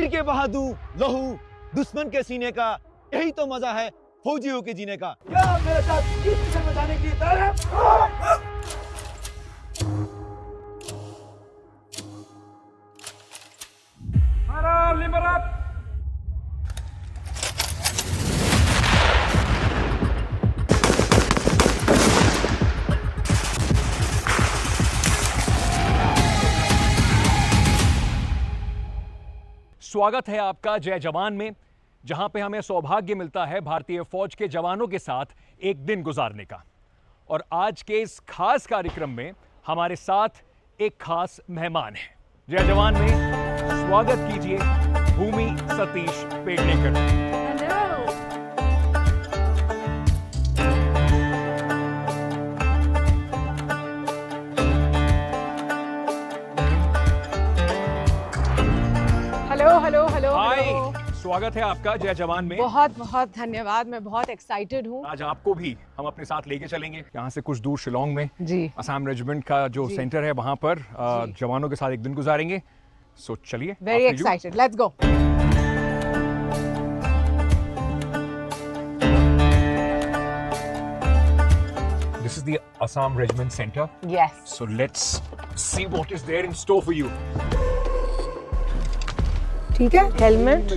तीर के बहादुर लहू दुश्मन के सीने का, यही तो मजा है फौजियों के जीने का। क्या मेरे साथ इस मिशन में जाने के लिए तैयार है? स्वागत है आपका जय जवान में, जहां पे हमें सौभाग्य मिलता है भारतीय फौज के जवानों के साथ एक दिन गुजारने का। और आज के इस खास कार्यक्रम में हमारे साथ एक खास मेहमान है। जय जवान में स्वागत कीजिए Bhumi Satish Pednekar. Hello hello hi, स्वागत है आपका जय जवान में। बहुत बहुत धन्यवाद। मैं बहुत एक्साइटेड हूँ। आज आपको भी हम अपने साथ लेके चलेंगे यहाँ से कुछ दूर शिलोंग में जी असम रेजिमेंट का जो सेंटर है वहां पर जवानों के साथ एक दिन गुजारेंगे। सो चलिए, very excited, let's go. This is the Assam Regiment Center. Yes So let's see what is there in store for you. ठीक है, helmet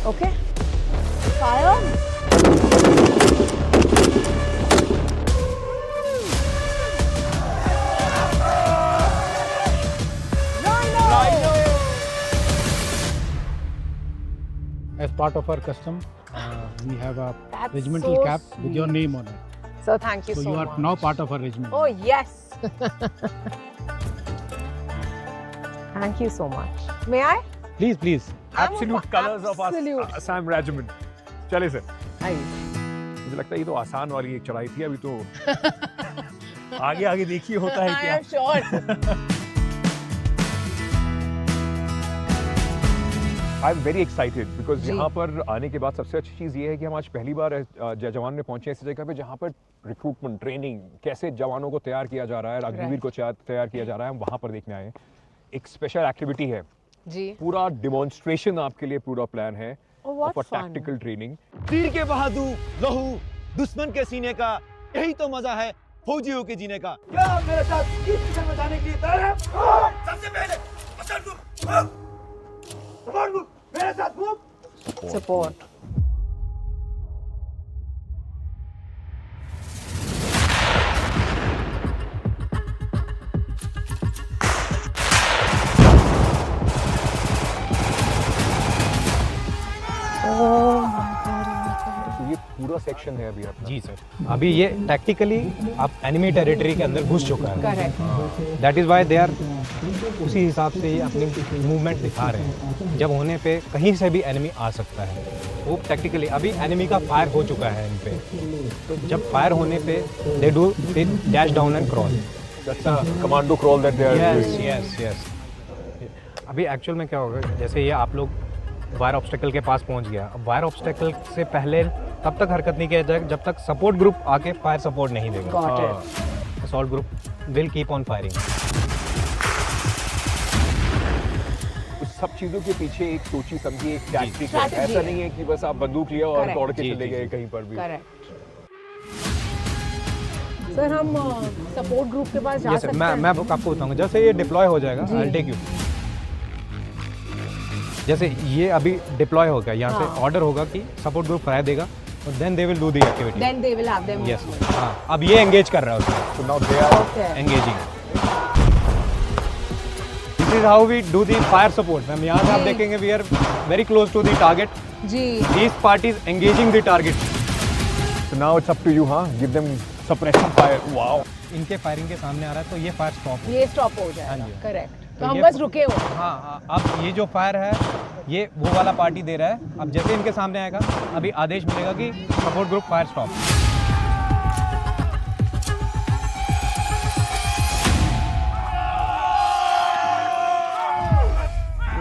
okay, fire As part of our custom, we have a That's regimental so cap with your sweet. name on it. So thank you So so you much. are now part of our regiment. Oh yes. Thank you so much. May I? Please, please. Absolute colors of Absolute. Assam Regiment. चले sir. Hi. मुझे लगता है ये तो आसान वाली एक चढ़ाई थी, अभी तो आगे आगे देखिए होता है I क्या। am sure. I am very excited because जी। यहाँ पर आने के बाद सबसे अच्छी चीज़ ये है कि हम आज पहली बार जय जवान में पहुंचे ऐसी जगह पे जहाँ पर रिक्रूटमेंट ट्रेनिंग कैसे जवानों को तैयार किया जा रहा है, अग्निवीर को तैयार किया जा रहा है, हम वहाँ पर देखने आए हैं। एक स्पेशल एक्टिविटी है, जी। पूरा डिमॉन्स्ट्रेशन आपके लिए पूरा प्लान है Oh, what for fun. Tactical training. तीर के बहादुर लहू दुश्मन के सीने का, यही तो मजा है फौजियों के जीने का। क्या मेरे साथ इस मिशन में जाने के लिए तैयार है? सबसे पहले सपोर्ट ग्रुप मेरे साथ मूव। Support. तो ये पूरा सेक्शन है अभी अपना। जी सर। अभी ये टैक्टिकली आप एनिमी टेरिटरी के अंदर घुस चुका है। Correct. That is why they are उसी हिसाब से ये अपनी मूवमेंट दिखा रहे हैं। जब होने पे कहीं से भी एनिमी आ सकता है। वो टैक्टिकली अभी एनिमी का फायर हो चुका है इन पे, तो जब फायर होने पे they dash down and crawl. Commando crawl that they are yes yes yes. अभी एक्चुअल में क्या होगा, जैसे ये आप लोग वायर ऑब्स्टेकल के पास पहुंच गया। अब वायर ऑब्स्टेकल से पहले तब तक हरकत नहीं किया जाए जब तक सपोर्ट ग्रुप आके फायर सपोर्ट नहीं देगा। Got it. Assault group will keep on firing. उस सब चीजों के पीछे एक सोची समझी एक टैक्टिक है। Strategy ऐसा है। नहीं है कि बस आप बंदूक लिया और Correct. दौड़ के जी, चले जी, गए जी। कहीं पर भी। Correct. सर हम सपोर्ट ग्रुप के पास जा यस सकते मैं हैं? मैं आपको बताऊंगा। जैसे ये डिप्लॉय हो जाएगा, जी। I will take you. जैसे ये अभी डिप्लॉय होगा, यहाँ हाँ. से ऑर्डर होगा कि सपोर्ट ग्रुप फायर देगा और then they will do the activity. Then they will have them. Yes हाँ, अब ये एंगेज कर रहा है उसमें। So now they are Okay. engaging. This is how we do the fire support. Ma'am यहाँ से आप जी। देखेंगे we are very close to the target. जी। These parties engaging the target. So now it's up to you, huh? Give them suppression fire. Wow. इनके firing के सामने आ रहा है तो ये फायर स्टॉप। ये स्टॉप हो जाएगा। हाँ जी। करेक्ट। तो तो हम ये- बस रुके हो। हाँ, अब ये जो फायर है ये वो वाला पार्टी दे रहा है। अब जैसे इनके सामने आएगा अभी आदेश मिलेगा कि support group fire stop.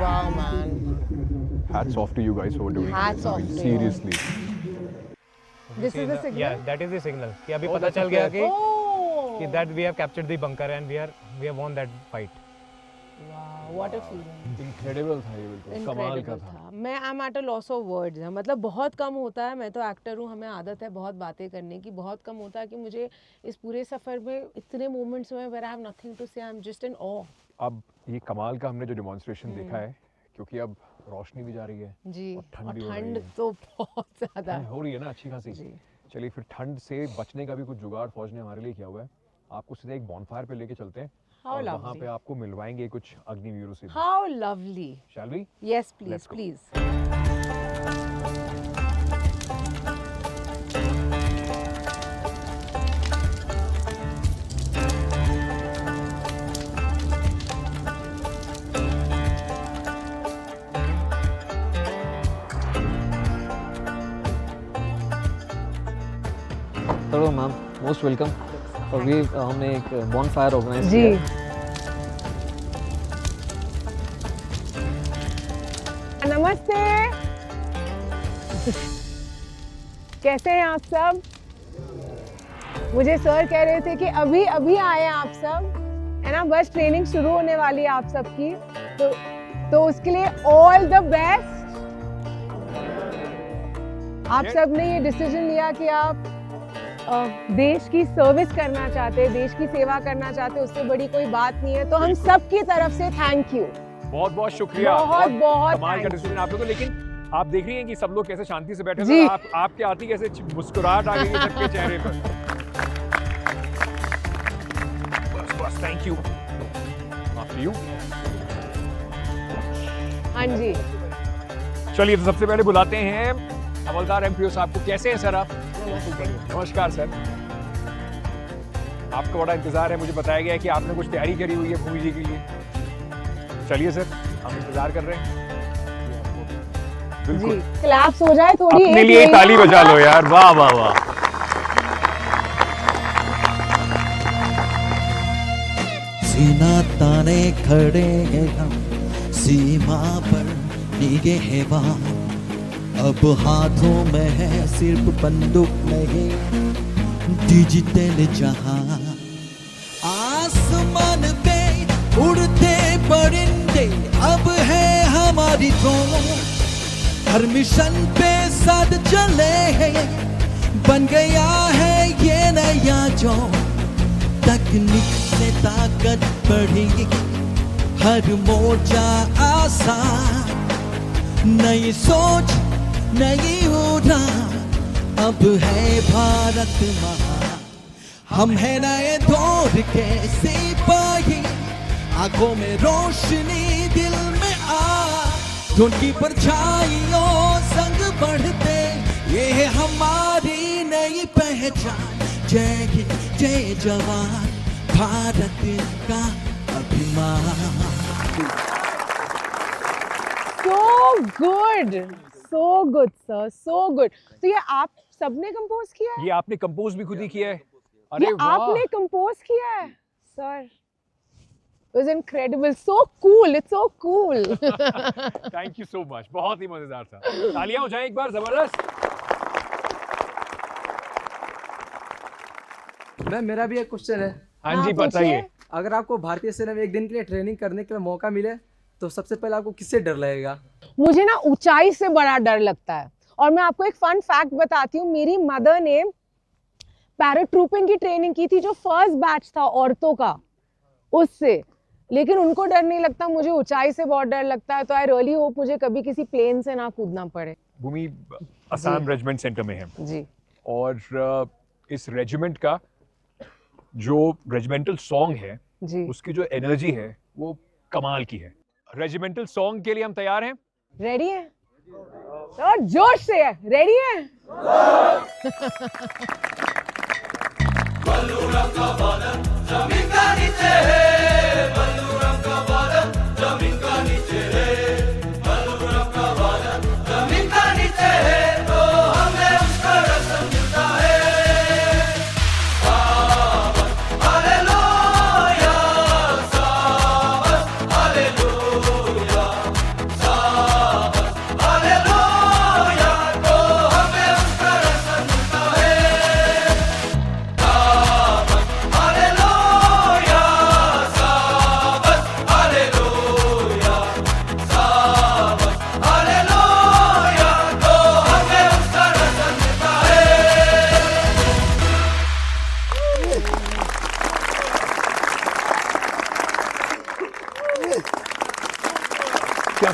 Wow man. Hats off to you guys for doing Hats this. I off mean, to you. seriously. This is the signal. Yeah, that is the signal कि अभी Oh, पता that's चल गया okay. कि Oh. that we have captured the bunker and we have won that fight. वाह, what a feeling. Incredible था ये, बिल्कुल कमाल का Incredible था। मैं I am at a loss of words है, मतलब बहुत कम होता है, मैं तो एक्टर हूँ, हमें आदत है बहुत बातें करने की, बहुत कम होता है कि मुझे इस पूरे सफ़र में इतने मोमेंट्स हुए where I have nothing to say, I am just in ऑ। अब ये कमाल का हमने जो डेमोन्स्ट्रेशन देखा है, क्योंकि अब रोशनी भी जा रही है जी, और ठंड और भी हो रही ठंड है। तो बहुत ज़्यादा ठंड हो रही है ना अच्छी खासी। जी। चलिए फिर ठंड से बचने का भी कुछ जुगाड़ फौज ने हमारे लिए किया हुआ है। आपको सीधे एक बॉनफायर पे लेके चलते हैं How और वहाँ lovely. पे आपको मिलवाएंगे कुछ अग्निवीरों से। How lovely. Shall we? Yes please Let's go. Please. Hello ma'am, most welcome. और भी हमने एक बॉन फायर ऑर्गेनाइज जी। किया है। नमस्ते। कैसे हैं आप सब? मुझे सर कह रहे थे कि अभी अभी आए हैं आप सब, है ना, बस ट्रेनिंग शुरू होने वाली है आप सबकी, तो उसके लिए ऑल द बेस्ट। आप सब ने ये डिसीजन लिया कि आप देश की सर्विस करना चाहते हैं, देश की सेवा करना चाहते हैं, उससे बड़ी कोई बात नहीं है, तो हम सब की तरफ से थैंक यू। बहुत बहुत शुक्रिया। बहुत बहुत कमाल का thank डिसीजन आप लोगों को। लेकिन आप देख रही हैं कि सब लोग कैसे शांति से बैठे जी। थे, आपके आती कैसे मुस्कुराहट आ गई है सबके चेहरे पर। बस बस, थैंक यू। After you. हाँ जी। चलिए तो सबसे पहले बुलाते हैं हवलदार एमपीओ साहब को। कैसे हैं सर आप? नमस्कार सर। आपका बड़ा इंतजार है, मुझे बताया गया है कि आपने कुछ तैयारी करी हुई है भूमि जी के लिए। चलिए सर, हम इंतजार कर रहे हैं। जी, बिल्कुल। क्लैप्स हो जाए थोड़ी। अपने एक लिए मिनट। ताली बजा लो यार, वाह वाह वाह। सीना ताने खड़े हैं हम, सीमा पर निगहबान। अब हाथों में है सिर्फ बंदूक नहीं, डिजिटल जहां। आसमान पे उड़ते परिंदे अब है हमारी ड्रोन। हर मिशन पे साथ चले हैं, बन गया है ये नया जो। तकनीक से ताकत बढ़ी, हर मोर्चा आसान। नई सोच नई उड़ान, अब है भारत महान। हम है नए दौर के सिपाही, आंखों में रोशनी दिल में आग। उनकी परछाइयों संग बढ़ते, ये है हमारी नई पहचान। जय हिंद जय जवान, भारत का अभिमान। So good sir, so good. तो ये आप सबने कंपोज किया है? ये आपने कंपोज भी खुद ही किया है? ये अरे वाह। आपने कंपोज किया है sir? It was incredible, so cool, it's so cool. Thank you so much, बहुत ही मजेदार था। तालियां हो जाए एक बार, जबरदस्त। मैम, मेरा भी एक क्वेश्चन है। हाँ हाँ, जी बताइए। पूछिए। अगर आपको भारतीय सेना में एक दिन के लिए ट्रेनिंग करने का मौका मिले, तो सबसे पहले आपको किससे डर लगेगा? मुझे ना ऊंचाई से बड़ा डर लगता है। और मैं आपको एक फन फैक्ट बताती हूँ, मेरी मदर ने पैराट्रूपिंग की ट्रेनिंग की थी, जो फर्स्ट बैच था औरतों का, उससे। लेकिन उनको डर नहीं लगता, मुझे ऊंचाई से बहुत डर लगता है। तो आई रियली होप मुझे कभी किसी प्लेन से ना कूदना पड़े। भूमि असम रेजिमेंट सेंटर में है जी। और इस रेजिमेंट का जो रेजिमेंटल सॉन्ग है, जी। उसकी जो एनर्जी है वो कमाल की है। रेजिमेंटल सॉन्ग के लिए हम तैयार हैं। रेडी है? और जोश से है, रेडी है?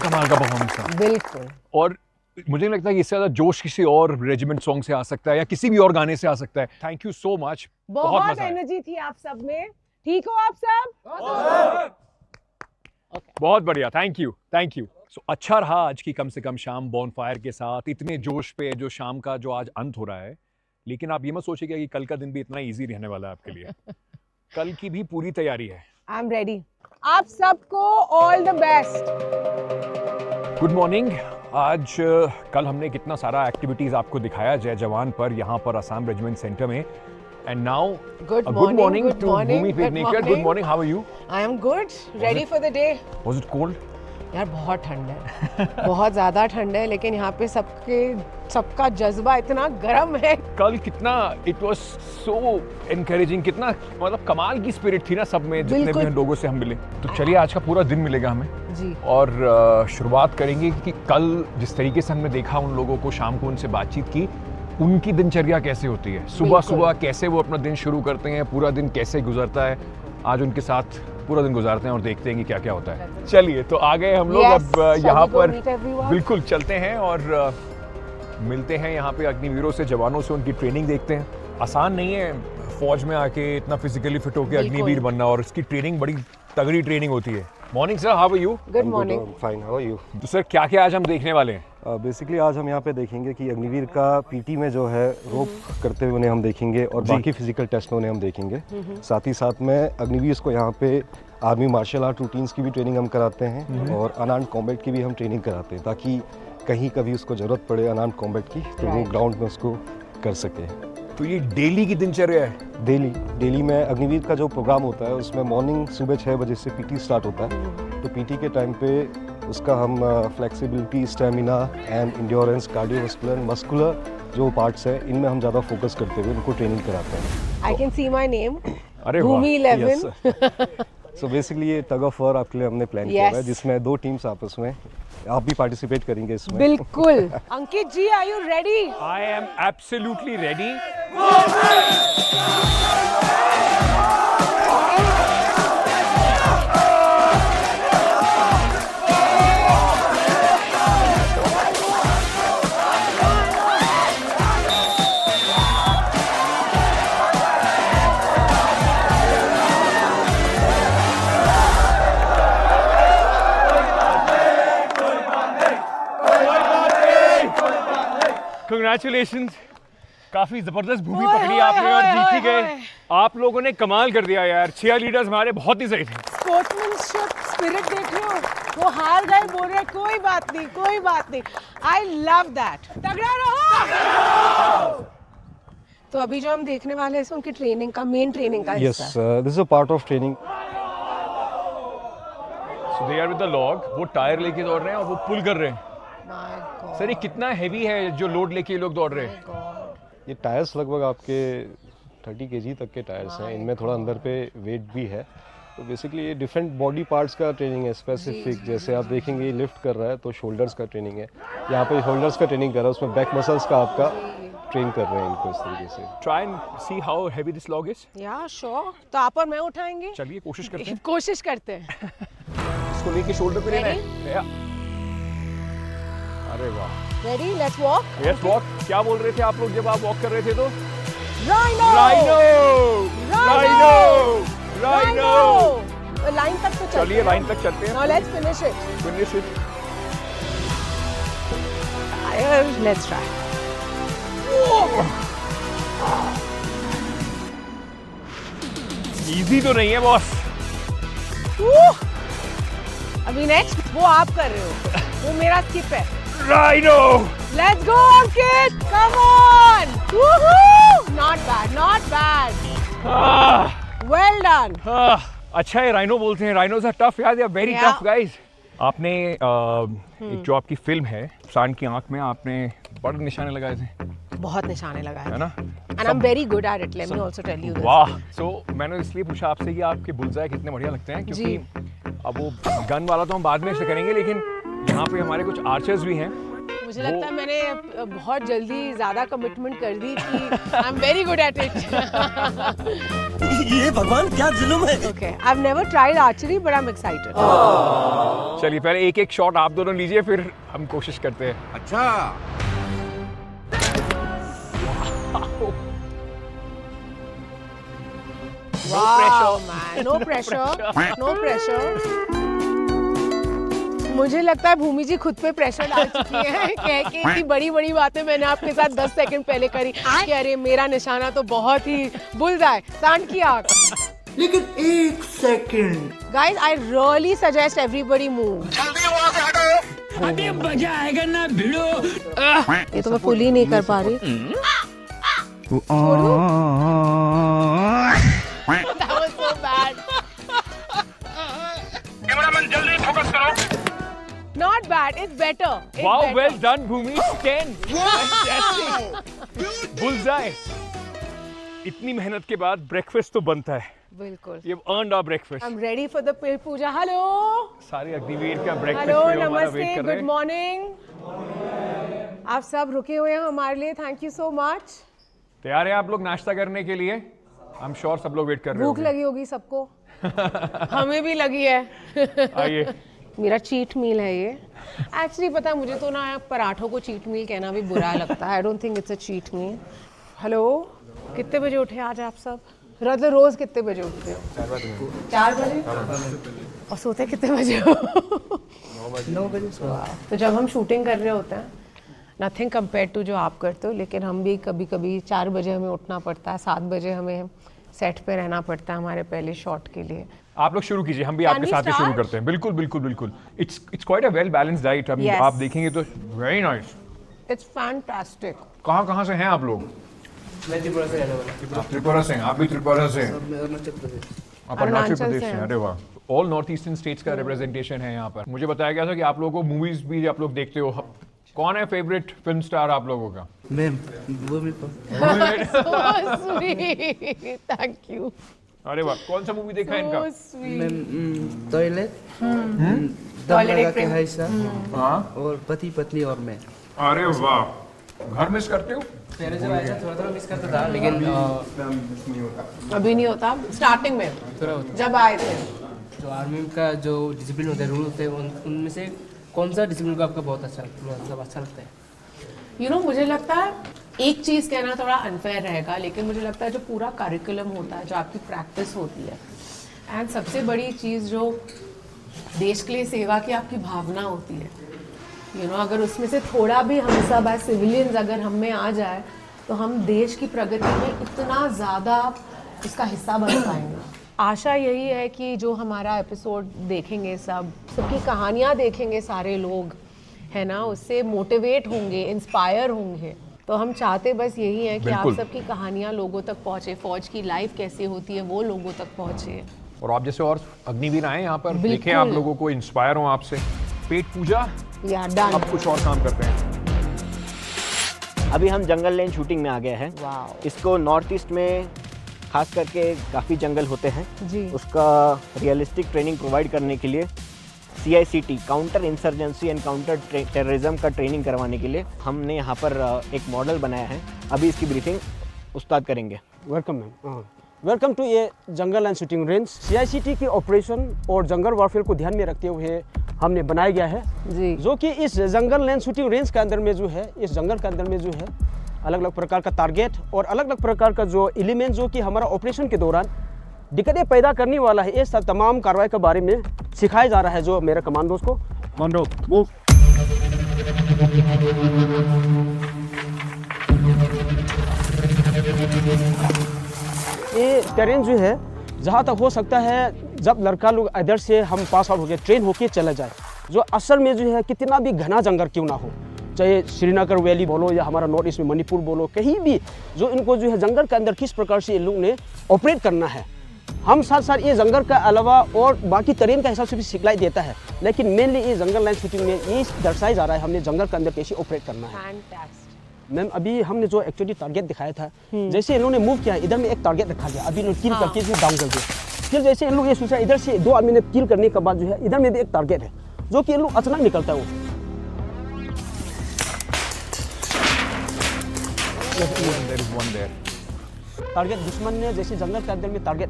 कमाल का परफॉर्मेंस था। बिल्कुल। और मुझे नहीं लगता कि इससे ज्यादा जोश किसी और रेजिमेंट सॉन्ग से आ सकता है या किसी भी और गाने से आ सकता है। Thank you so much. बहुत मजा आया। एनर्जी थी आप सब में। ठीक हो आप सब? बहुत बढ़िया, थैंक यू थैंक यू। सो अच्छा रहा आज की कम से कम शाम बॉनफायर के साथ, इतने जोश पे जो शाम का जो आज अंत हो रहा है। लेकिन आप ये मत सोचिएगा कि कल का दिन भी इतना इजी रहने वाला है आपके लिए। कल की भी पूरी तैयारी है। I am ready. आप सबको all the best. Good morning. आज कल हमने कितना सारा एक्टिविटीज आपको दिखाया जय जवान पर, यहाँ पर असम रेजिमेंट सेंटर में। And now Good good morning, morning good to morning, Bhumi good Pednekar. Good morning. morning, how are you? I am good, ready for the day. Was it cold? यार बहुत ठंड है, बहुत ज्यादा ठंड है, लेकिन यहाँ पे सबका जज्बा इतना गर्म है। कल कितना इट वाज सो एनकरेजिंग, कितना मतलब कमाल की स्पिरिट थी ना सब में, जितने बिल्कुल। भी लोगों से हम मिले। तो चलिए आज का पूरा दिन मिलेगा हमें जी। और शुरुआत करेंगे कि कल जिस तरीके से हमने देखा उन लोगों को, शाम को उनसे बातचीत की, उनकी दिनचर्या कैसे होती है, सुबह बिल्कुल। सुबह कैसे वो अपना दिन शुरू करते हैं, पूरा दिन कैसे गुजरता है। आज उनके साथ पूरा दिन गुजारते हैं और देखते हैं कि क्या क्या होता है। चलिए तो आ गए हम लोग। Yes, अब shall यहाँ we go पर meet everyone? बिल्कुल चलते हैं और मिलते हैं यहाँ पे अग्निवीरों से, जवानों से, उनकी ट्रेनिंग देखते हैं। आसान नहीं है फौज में आके इतना फिजिकली फिट होकर बिल्कुल। अग्निवीर बनना, और इसकी ट्रेनिंग बड़ी तगड़ी ट्रेनिंग होती है। Morning sir, how are you? Good morning. Fine, how are you? तो सर क्या क्या आज हम देखने वाले हैं? बेसिकली आज हम यहाँ पे देखेंगे कि अग्निवीर का पीटी में जो है रोप करते हुए उन्हें हम देखेंगे और बाकी फिजिकल टेस्ट में उन्हें हम देखेंगे। साथ ही साथ में अग्निवीर को यहाँ पे आर्मी मार्शल आर्ट रूटीन्स की भी ट्रेनिंग हम कराते हैं और अनआर्म्ड कॉम्बैट की भी हम ट्रेनिंग कराते हैं, ताकि कहीं कभी उसको ज़रूरत पड़े अनआर्म्ड कॉम्बैट की तो वो Right. ग्राउंड में उसको कर सके। तो ये डेली की दिनचर्या है? डेली में अग्निवीर का जो प्रोग्राम होता है उसमें मॉर्निंग सुबह 6 बजे से पीटी स्टार्ट होता है। तो पीटी के टाइम पे उसका हम flexibility, stamina and endurance, cardiovascular, muscular जो पार्ट्स हैं इनमें हम ज़्यादा फोकस करते हुए उनको ट्रेनिंग कराते हैं। I can see my name, अरे भूमि 11। सो बेसिकली ये टग ऑफ वॉर आपके लिए हमने प्लान किया Yes. है, जिसमें 2 टीम्स आपस में, आप भी पार्टिसिपेट करेंगे इसमें। बिल्कुल। Ankit ji, are you ready? I am absolutely ready. Congratulations, काफी जबरदस्त भूमि ओए, पकड़ी ओए, आपने और ओए, जीत ही ओए, गए। ओए। आप लोगों ने कमाल कर दिया यार, चीयर लीडर्स हमारे बहुत ही सही थे। स्पोर्ट्समैनशिप स्पिरिट देख रहे हो? वो हार गए, बोल रहे कोई बात नहीं, कोई बात नहीं। I love that. तगड़ा रहो। तो अभी जो हम देखने वाले हैं उनकी ट्रेनिंग का, मेन ट्रेनिंग का यस, हिस्सा है। This is a part of training. So they are with the log, वो टायर लेके दौड़ रहे हैं और वो पुल कर रहे हैं। My God, सर ये कितना हैवी है जो लोड लेके ये लोग दौड़ रहे हैं? my God। ये टायर्स लगभग आपके 30 kg तक के टायर्स हैं, इनमें थोड़ा अंदर पे वेट भी है। तो बेसिकली ये डिफरेंट बॉडी पार्ट्स का ट्रेनिंग है स्पेसिफिक। जैसे आप देखेंगे ये लिफ्ट कर रहा है तो शोल्डर्स का ट्रेनिंग है, यहाँ पे शोल्डर्स का ट्रेनिंग कर रहा है, उसमें बैक मसल्स का आपका ट्रेन कर रहे हैं इनको इस तरीके से। Try and see how heavy this log is. या श्योर। तो आप और मैं उठाएंगे? चलिए कोशिश करते हैं। कोशिश करते हैं। इसको लेके शोल्डर पे लेना है। या। अरे वाह। Ready, let's walk. Yes walk. क्या बोल रहे थे आप लोग जब आप वॉक कर रहे थे तो? Rhino, rhino, rhino, rhino. Line तक तो चलिए लाइन तक चलते हैं। Now let's finish it. Finish it. Let's try. Easy तो नहीं है बॉस। अभी नेक्स्ट वो आप कर रहे हो, वो मेरा स्किप है। Rhino. Let's go Ankit, come on. Not bad, not bad. Well done. अच्छा है, राइनो बोलते हैं। राइनोज आर टफ यार, they are very Yeah. Tough guys. आपने एक जो आपकी फिल्म है सांड की आंख में, आपने बड़े निशाने लगाए थे, बहुत निशाने लगाए है ना? And I am very good at it, let me also tell you this. वाह। सो मैंने इसलिए पूछा आपसे कि आपके बुलजाय कितने बढ़िया लगते हैं, क्योंकि अब वो गन वाला तो हम बाद में से करेंगे, लेकिन यहाँ पे हमारे कुछ आर्चर्स भी हैं मुझे लगता है मैंने बहुत जल्दी ज्यादा कमिटमेंट कर दी थी। आई am very good at it. ये भगवान क्या जुल्म है। Okay, I have never tried archery but I am excited. चलिए पहले एक एक शॉट आप दोनों लीजिए, फिर हम कोशिश करते हैं। अच्छा Wow, man. No pressure. No pressure. मुझे लगता है भूमि जी खुद पे प्रेशर डाल चुकी हैं कह के इतनी बड़ी बड़ी बातें मैंने आपके साथ 10 सेकंड पहले करी कि अरे मेरा निशाना तो बहुत ही बुलसआई, सांड की आंख। लेकिन 1 second. Guys, I really suggest everybody move. अभी मजा आएगा ना भिड़ो। ये तो मैं फुल ही नहीं कर पा रही। That was so bad. Cameraman जल्दी फोकस करो। Not bad. It's better. It's Wow, better. well done Bhumi, 10. Bullseye. इतनी मेहनत के बाद ब्रेकफास्ट तो बनता है। बिल्कुल। You've earned our breakfast. I'm ready for the pill puja. Hello. सारे अग्निवीर का ब्रेकफास्ट हेलो, में हमारा नमस्ते, वेट कर रहे गुड हैं। मॉर्निंग। आप सब रुके हुए हैं हमारे लिए, थैंक यू सो मच। तैयार हैं आप लोग नाश्ता करने के लिए? आई एम श्योर सब लोग वेट कर रहे भूख होंगे। लगी होगी सबको। हमें भी लगी है। आइए। मेरा चीट मील है ये। एक्चुअली पता है मुझे तो ना पराठों को चीट मील कहना भी बुरा लगता है। I don't think it's a cheat meal. Hello, कितने बजे उठे आज आप सब? मतलब रोज कितने बजे उठते हो? 4 बजे। और सोते कितने बजे हो? 9 बजे। तो जब हम शूटिंग कर रहे होते हैं, नथिंग कंपेयर टू जो आप करते हो, लेकिन हम भी कभी कभी 4 बजे हमें उठना पड़ता है, 7 बजे हमें सेट पे रहना पड़ता है हमारे पहले शॉट के लिए। आप लोग शुरू कीजिए, हम भी Can आपके we साथ ही शुरू start? करते हैं। बिल्कुल बिल्कुल बिल्कुल। It's quite a well balanced diet. Yes. आप देखेंगे तो वेरी नाइस। It's fantastic. कहाँ से हैं आप लोग? मैं त्रिपुरा से रहने वाला। आप त्रिपुरा से हैं? आप भी त्रिपुरा से हैं? मैं अरुणाचल प्रदेश। आप अरुणाचल अरुणाचल प्रदेश से से हैं? हैं। अरे वाह। ऑल नॉर्थ ईस्टर्न स्टेट्स का रिप्रेजेंटेशन है यहाँ पर। मुझे बताया गया था कि आप लोगों को मूवीज भी आप लोग देखते हो। कौन है फेवरेट फिल्म स्टार आप लोगों का? मैम वो भी थैंक यू। अरे वाह, कौन सा मूवी देखा है इनका? मैम टॉयलेट टॉयलेट दम लगा एक के प्रेम। है सा हाँ। और पति पत्नी और मैं। अरे वाह, घर मिस करते हो? पहले जब आया था थोड़ा मिस करता था, लेकिन अभी नहीं होता। स्टार्टिंग में थोड़ा होता। जब आए थे। जो आर्मी का जो डिसिप्लिन होता है, रूल होते हैं, उनमें से कौन सा डिसिप्लिन को आपका बहुत अच्छा मतलब अच्छा लगता है? यू नो मुझे लगता है एक चीज़ कहना थोड़ा अनफेयर रहेगा, लेकिन मुझे लगता है जो पूरा करिकुलम होता है, जो आपकी प्रैक्टिस होती है, एंड सबसे बड़ी चीज़ जो देश के लिए सेवा की आपकी भावना होती है, यू नो अगर उसमें से थोड़ा भी हम सब एज सिविलियंस अगर हम में आ जाए तो हम देश की प्रगति में इतना ज़्यादा इसका हिस्सा बन पाएंगे। आशा यही है कि जो हमारा एपिसोड देखेंगे सबकी कहानियाँ देखेंगे सारे लोग, है ना, उससे मोटिवेट होंगे, इंस्पायर होंगे। तो हम चाहते बस यही है कि आप बिल्कुल। सबकी कहानियाँ लोगों तक पहुँचे, फौज की लाइफ कैसे होती है वो लोगों तक पहुँचे। और आप जैसे और अग्निवीर आए यहाँ पर, बिल्कुल। देखें आप लोगों को, इंस्पायर हो आपसे। पेट पूजा, या डन। अब कुछ और काम करते हैं। अभी हम जंगल लेन शूटिंग में आ गए हैं। वाओ। इसको नॉर्थ ईस्ट में खास करके काफ़ी जंगल होते हैं, जी। उसका रियलिस्टिक ट्रेनिंग प्रोवाइड करने के लिए CICT counter insurgency and counter terrorism का ट्रेनिंग करवाने के लिए हमने यहाँ पर एक मॉडल बनाया है। अभी इसकी ब्रीफिंग उस्ताद करेंगे। Welcome ma'am. वेलकम टू ये jungle and shooting range. CICT की ऑपरेशन और जंगल वॉरफेयर को ध्यान में रखते हुए हमने बनाया गया है, जी। जो कि इस जंगल एंड शूटिंग रेंज के अंदर में जो है, इस जंगल के अंदर में जो है अलग अलग प्रकार का टारगेट और अलग अलग प्रकार का जो एलिमेंट जो कि हमारा ऑपरेशन के दौरान दिक्कतें पैदा करने वाला है, ये सब तमाम कार्रवाई के बारे में सिखाया जा रहा है जो मेरे कमांडोज को। Commando move. ये टेरेन जो है जहाँ तक हो सकता है जब लड़का लोग इधर से हम पास आउट हो गए ट्रेन होके चला जाए, जो असल में जो है कितना भी घना जंगल क्यों ना हो, चाहे श्रीनगर वैली बोलो या हमारा नॉर्थ ईस्ट में मणिपुर बोलो, कहीं भी जो इनको जो है जंगल के अंदर किस प्रकार से इन लोग ने ऑपरेट करना है, हम साथ साथ ये जंगल का अलावा और बाकी टेरेन का हिसाब से भी सिखलाई देता है, लेकिन मेनली ये जंगल लाइन शूटिंग में ये दर्शाया जा रहा है हमने जंगल के अंदर कैसे ऑपरेट करना है। फैंटास्टिक। मैम अभी हमने जो एक्चुअली टारगेट दिखाया था, जैसे इन्होंने मूव किया इधर में एक टारगेट रखा गया, अभी इन्होंने किल करके इसे डाउन कर दिया। फिर जैसे इन लोग ये सोचा इधर से 2 आदमी ने किल करने के बाद जो है इधर में भी एक टारगेट है जो कि इन लोग अचानक निकलता है वो There is one there. Target दुश्मन ने जैसे जंगल के अंदर में टारगेट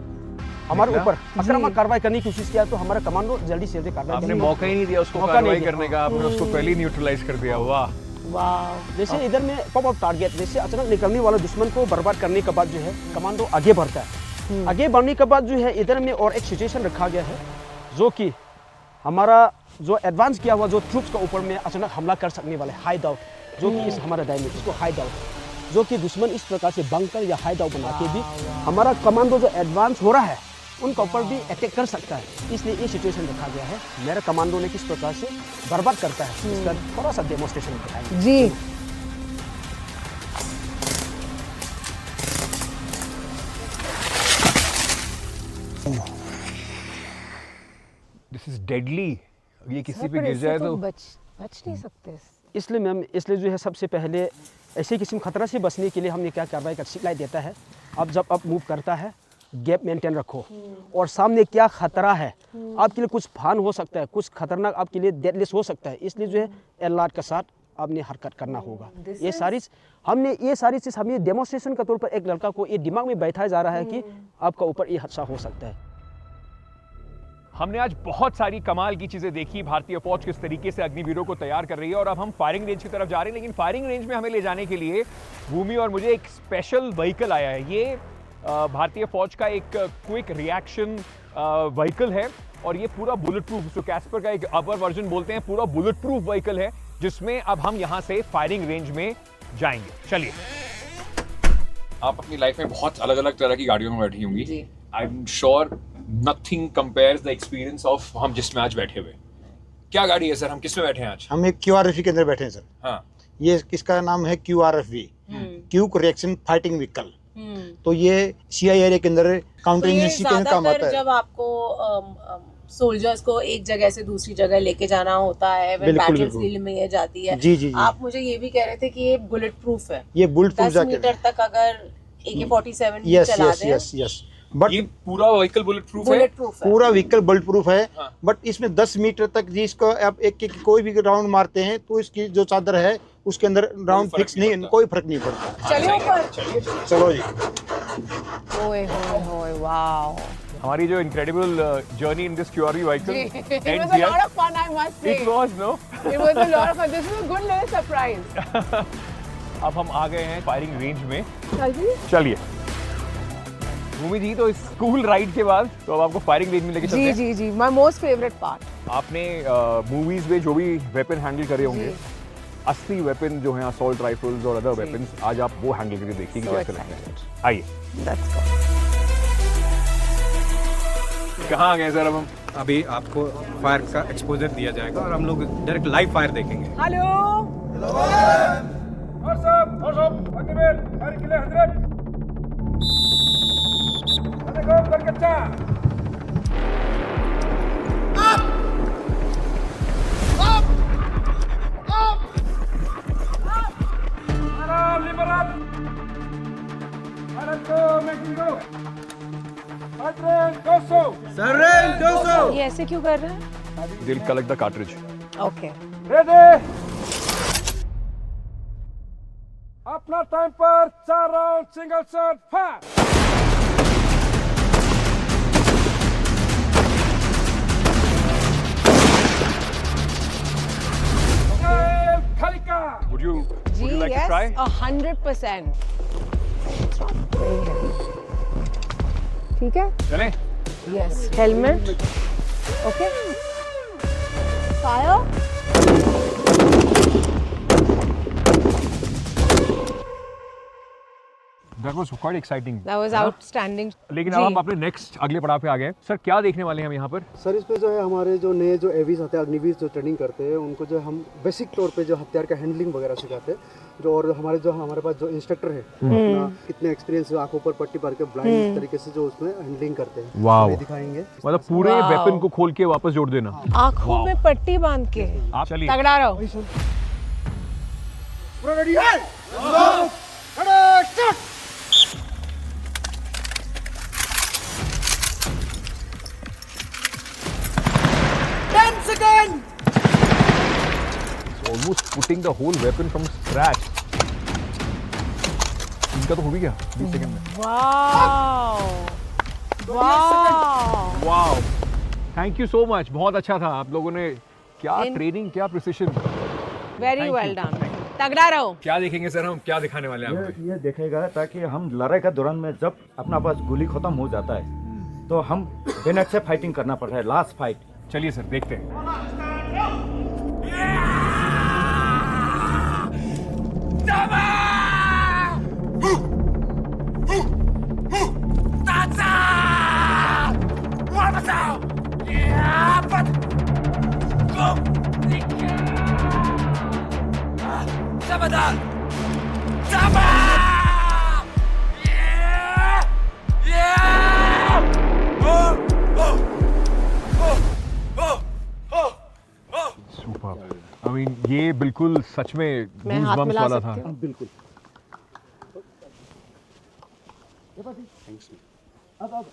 हमारे ऊपर आक्रामक कार्रवाई करने की कोशिश किया तो हमारा कमांडो जल्दी से जल्दी कार्रवाई आपने करने मौका ही नहीं दिया उसको मौका कार्रवाई नहीं करने का, आपने उसको पहले ही न्यूट्रलाइज कर दिया। वाह। वाह। जैसे इधर में पॉप अप टारगेट जैसे अचानक निकलने वाला दुश्मन को बर्बाद करने के बाद जो है कमांडो आगे बढ़ता है। आगे बढ़ने के बाद जो है इधर में और एक सिचुएशन रखा गया है जो कि हमारा जो एडवांस किया हुआ जो ट्रूप्स के ऊपर में अचानक हमला कर सकने वाले हाइड आउट जो कि इस हमारा दाएं में इसको हाइड आउट जो कि दुश्मन इस प्रकार से बंकर या हाइड आउट बना के भी हमारा कमांडो जो एडवांस हो रहा है उनका ऊपर भी अटैक कर सकता है। इसलिए ये सिचुएशन रखा गया है। मेरा कमांडो ने किस प्रकार से बर्बाद करता है इसका थोड़ा सा डेमोन्स्ट्रेशन दिखाएंगे। जी। This is deadly. ये किसी पे गिर जाए तो बच नहीं सकते। इसलिए मैम इसलिए जो है सबसे पहले ऐसे किस्म खतरा से बचने के लिए हमने क्या कार्रवाई का सिखलाई देता है। अब जब आप मूव करता है गैप मेंटेन रखो और सामने क्या खतरा है आपके लिए, कुछ फान हो सकता है, कुछ खतरनाक आपके लिए डेडलिस्ट हो सकता है। इसलिए जो है अलर्ट के साथ आपने हरकत करना होगा। ये सारी चीज़ हमें डेमोन्स्ट्रेशन के तौर पर एक लड़का को ये दिमाग में बैठाया जा रहा है कि आपका ऊपर ये हादसा हो सकता है। हमने आज बहुत सारी कमाल की चीजें देखी। भारतीय फौज किस तरीके से अग्निवीरों को तैयार कर रही है और अब हम फायरिंग रेंज की तरफ जा रहे हैं। लेकिन फायरिंग रेंज में हमें ले जाने के लिए भूमि और मुझे एक स्पेशल व्हीकल आया है। ये भारतीय फौज का एक क्विक रिएक्शन व्हीकल है और ये पूरा बुलेट प्रूफ, जो कैस्पर का एक अपर वर्जन बोलते हैं, पूरा बुलेट प्रूफ व्हीकल है जिसमें अब हम यहाँ से फायरिंग रेंज में जाएंगे। चलिए। आप अपनी लाइफ में बहुत अलग अलग तरह की गाड़ियों में बैठी होंगी। I am sure nothing compares the experience of हम जिसमें आज बैठे हुए। क्या गाड़ी है सर? हम किस में बैठे हैं आज? हम एक QRFV के अंदर बैठे हैं सर। हाँ। ये इसका नाम है QRFV, quick reaction fighting vehicle. तो ये CI एरिया के अंदर काउंटर इंजर्सी के काम आता है। जब आपको सोल्जर्स को एक जगह से दूसरी जगह लेके जाना होता है, बैटलफील्ड में ये जाती है। जी। आप मुझे ये भी कह रहे थे कि ये बुलेट प्रूफ है। ये बुलेट प्रूफ 10 मीटर तक अगर AK-47 चला दें। यस। बट ये पूरा व्हीकल बुलेट प्रूफ है। पूरा व्हीकल बुलेट प्रूफ है। बट इसमें 10 मीटर तक जिसको आप एक कोई भी राउंड मारते हैं तो इसकी जो चादर है उसके अंदर राउंड फिक्स नहीं, कोई फर्क नहीं पड़ता। चलिए ऊपर। चलो जी। ओए होए वाओ। हमारी जो incredible journey in this QRV vehicle It was a lot of fun, I must say. It was, no? It was a lot of fun. This was a good little surprise. अब हम आ गए हैं firing range में। चलिए। चलिए। भूमि जी, तो school ride के बाद तो अब आपको फायरिंग रेंज में लेके चलते हैं। जी, my most favorite part. आपने मूवीज में जो भी वेपन हैंडल करे होंगे, असली वेपन जो हैं असॉल्ट राइफल्स और अदर वेपन्स, आज आप वो हैंडल करके देखिए कैसे लगता है। आइए। Let's go. कहाँ आ गए सर अब हम? अभी आपको फायर का एक्सपोजर दिया जाएगा और हम लोग डायरेक्ट लाइव फायर देखेंगे। हेलो। ये ऐसे क्यों कर रहा है? They'll collect the cartridge. Okay. अपना टाइम पर 4 round single shot fire. Would you like to yes, try? 100%. ठीक है? चलें? Yes. Helmet. Okay. Fire. That was quite exciting. That was outstanding. लेकिन अब हम अपने नेक्स्ट अगले पड़ाव पे आ गए। सर क्या देखने वाले हैं हम यहाँ पर? सर इस पे जो है हमारे जो नए जो एवीज आते हैं, अग्निवीर जो ट्रेनिंग करते हैं, उनको जो हम बेसिक तौर पे जो हथियार का हैंडलिंग वगैरह सिखाते हैं। जो और हमारे पास जो इंस्ट्रक्टर है अपना कितने एक्सपीरियंस आंखों पर पट्टी भर के ब्लाइंड तरीके से जो उसमें हैंडलिंग करते हैं। वाह। दिखाएंगे मतलब पूरे वेपन को खोल के वापस जोड़ देना। आंखों में पट्टी बांध के। आप चलिए। तगड़ा रहो। पूरा रेडी है? Almost putting the whole weapon from scratch. इनका तो हो भी गया 20 सेकंड में। Wow, thank you so much, बहुत अच्छा था आप लोगों ने, क्या ट्रेनिंग, क्या प्रिसिशन। वेरी वेल डन, तगड़ा रहो। क्या देखेंगे सर हम, क्या दिखाने वाले हैं? ये देखेगा ताकि हम लड़ाई का दौरान में जब अपना पास गोली खत्म हो जाता है तो हम बेनट से फाइटिंग करना पड़ता है, लास्ट फाइट। चलिए सर देखते हैं। I mean, ये बिल्कुल सच में गूज़बम्प्स वाला था। बिल्कुल। थैंक्स। अब